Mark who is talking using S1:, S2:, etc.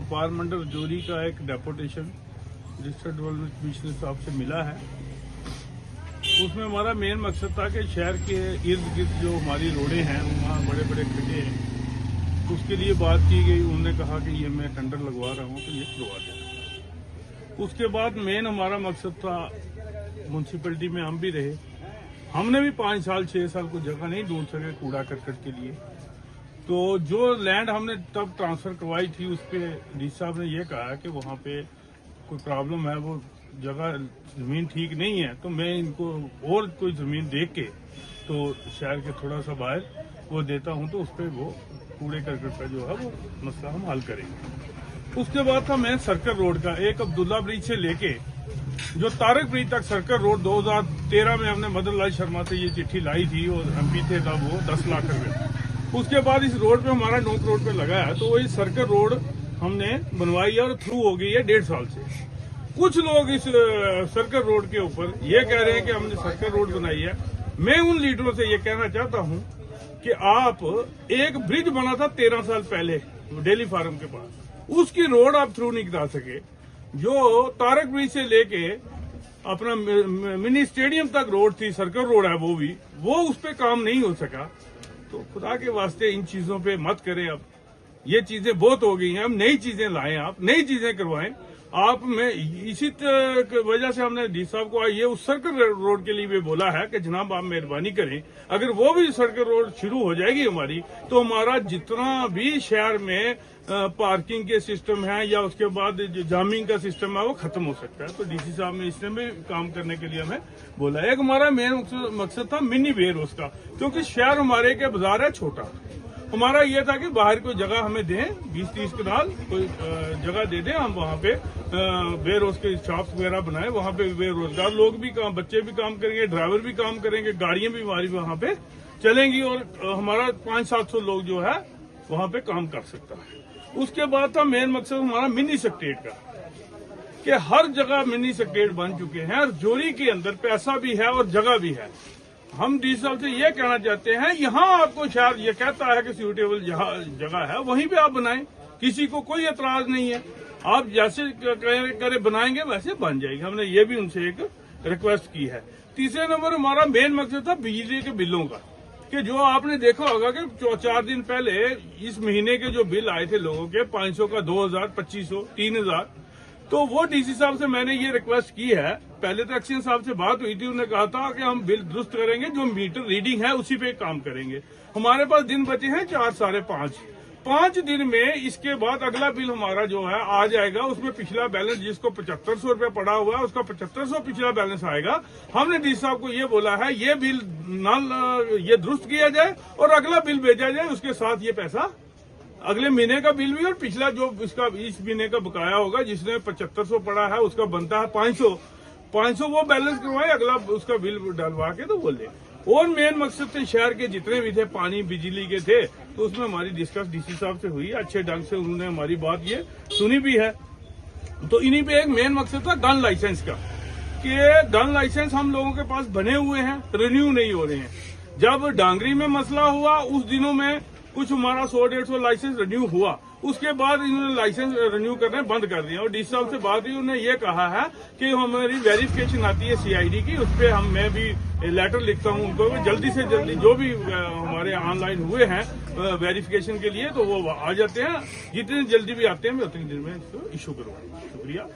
S1: व्यापार मंडल रजौरी का एक डेपुटेशन डिस्ट्रिक्ट डेवलपमेंट कमिश्नर साहब से मिला है। उसमें हमारा मेन मकसद था कि शहर के इर्द गिर्द जो हमारी रोडें हैं वहाँ बड़े बड़े खड्डे हैं, उसके लिए बात की गई। उन्होंने कहा कि ये मैं टेंडर लगवा रहा हूँ तो ये करवा दें। उसके बाद मेन हमारा मकसद था, म्यूनसिपैलिटी में हम भी रहे, हमने भी 5 साल 6 साल को जगह नहीं ढूंढ सके कूड़ा करकट के लिए। तो जो लैंड हमने तब ट्रांसफर करवाई थी उस पे डी साहब ने ये कहा कि वहाँ पे कोई प्रॉब्लम है, वो जगह जमीन ठीक नहीं है, तो मैं इनको और कोई जमीन देख के तो शहर के थोड़ा सा बाहर वो देता हूँ, तो उस पर वो कूड़े करकट का जो है वो मसला हम हल करेंगे। उसके बाद था मैं सर्कल रोड का, एक अब्दुल्ला ब्रिज से लेके जो तारक ब्रिज तक सर्कल रोड 2013 में हमने मदन लाल शर्मा से ये चिट्ठी लाई थी और एमपी थे तब, वो 10 लाख रुपए। उसके बाद इस रोड पे हमारा 9 करोड़ पे लगा है, तो वही सर्कल रोड हमने बनवाई है और थ्रू हो गई है 1.5 साल से। कुछ लोग इस सर्कल रोड के ऊपर ये कह रहे हैं कि हमने सर्कल रोड बनाई है। मैं उन लीडरों से ये कहना चाहता हूं कि आप, एक ब्रिज बना था 13 साल पहले डेली फार्म के पास, उसकी रोड आप थ्रू नहीं करा सके। जो तारक ब्रिज से लेके अपना मिनी स्टेडियम तक रोड थी, सर्कल रोड है वो उस पर काम नहीं हो सका। तो खुदा के वास्ते इन चीजों पे मत करें। अब ये चीजें बहुत हो गई हैं, अब नई चीजें लाएं, आप नई चीजें करवाएं। आप में इसी वजह से हमने डी साहब को ये उस सर्कल रोड के लिए भी बोला है कि जनाब आप मेहरबानी करें, अगर वो भी सर्कल रोड शुरू हो जाएगी हमारी, तो हमारा जितना भी शहर में पार्किंग के सिस्टम है या उसके बाद जो जामिंग का सिस्टम है वो खत्म हो सकता है। तो डीसी साहब ने इसमें भी काम करने के लिए हमें बोला। एक हमारा मेन मकसद था मिनी वेयर हाउस का, क्योंकि शहर हमारे के बाजार है छोटा। हमारा ये था कि बाहर कोई जगह हमें दें, 20-30 कनाल कोई जगह दे दें, हम वहाँ पे वेयर हाउस के शॉप्स वगैरह बनाए, वहाँ पे बेरोजगार लोग भी काम, बच्चे भी काम करेंगे, ड्राइवर भी काम करेंगे, गाड़ियां भी हमारी वहाँ पे चलेंगी और हमारा 500-700 लोग जो है वहाँ पे काम कर सकता है। उसके बाद था मेन मकसद हमारा मिनी सेक्रेटेरिएट का, कि हर जगह मिनी सेक्रेटेरिएट बन चुके हैं और रजौरी के अंदर पैसा भी है और जगह भी है। हम डी साहब से ये कहना चाहते हैं, यहाँ आपको शायद ये कहता है कि सूटेबल जगह है, वहीं पे आप बनाएं, किसी को कोई एतराज नहीं है। आप जैसे करे बनाएंगे वैसे बन जाएगी। हमने ये भी उनसे एक रिक्वेस्ट की है। तीसरे नंबर हमारा मेन मकसद था बिजली के बिलों का, कि जो आपने देखा होगा कि 4 दिन पहले इस महीने के जो बिल आए थे लोगों के 500 का 2000, 2500, 3000, तो वो डीसी साहब से मैंने ये रिक्वेस्ट की है। पहले तो एक्शन साहब से बात हुई थी, उन्होंने कहा था कि हम बिल दुरुस्त करेंगे, जो मीटर रीडिंग है उसी पे काम करेंगे। हमारे पास दिन बचे हैं 4 साढ़े 5 दिन में इसके बाद अगला बिल हमारा जो है आ जाएगा। उसमें पिछला बैलेंस जिसको 7500 रुपये पड़ा हुआ है उसका 7500 पिछला बैलेंस आएगा। हमने डी साहब को ये बोला है ये बिल ये दुरुस्त किया जाए और अगला बिल भेजा जाए, उसके साथ ये पैसा अगले महीने का बिल भी और पिछला जो इसका इस महीने का बकाया होगा, जिसने 7500 पड़ा है उसका बनता है 500 वो बैलेंस करवाए, अगला उसका बिल डलवा के तो वो ले। और मेन मकसद थे शहर के जितने भी थे पानी बिजली के थे, तो उसमें हमारी डिस्कस डीसी साहब से हुई, अच्छे ढंग से उन्होंने हमारी बात ये सुनी भी है। तो इन्हीं पे एक मेन मकसद था गन लाइसेंस का, कि गन लाइसेंस हम लोगों के पास बने हुए हैं, रिन्यू नहीं हो रहे हैं। जब डांगरी में मसला हुआ उस दिनों में कुछ हमारा 100-150 लाइसेंस रिन्यू हुआ, उसके बाद इन्होंने लाइसेंस रिन्यू करने बंद कर दिया। और डीसी साहब से बात हुई, उन्होंने ये कहा है कि हमारी वेरिफिकेशन आती है सीआईडी की, उस पर मैं भी लेटर लिखता हूँ उनको, जल्दी से जल्दी जो भी हमारे ऑनलाइन हुए हैं वेरिफिकेशन के लिए तो वो आ जाते हैं, जितनी जल्दी भी आते हैं मैं उतनी देर में इसको इशू करूँगा। शुक्रिया।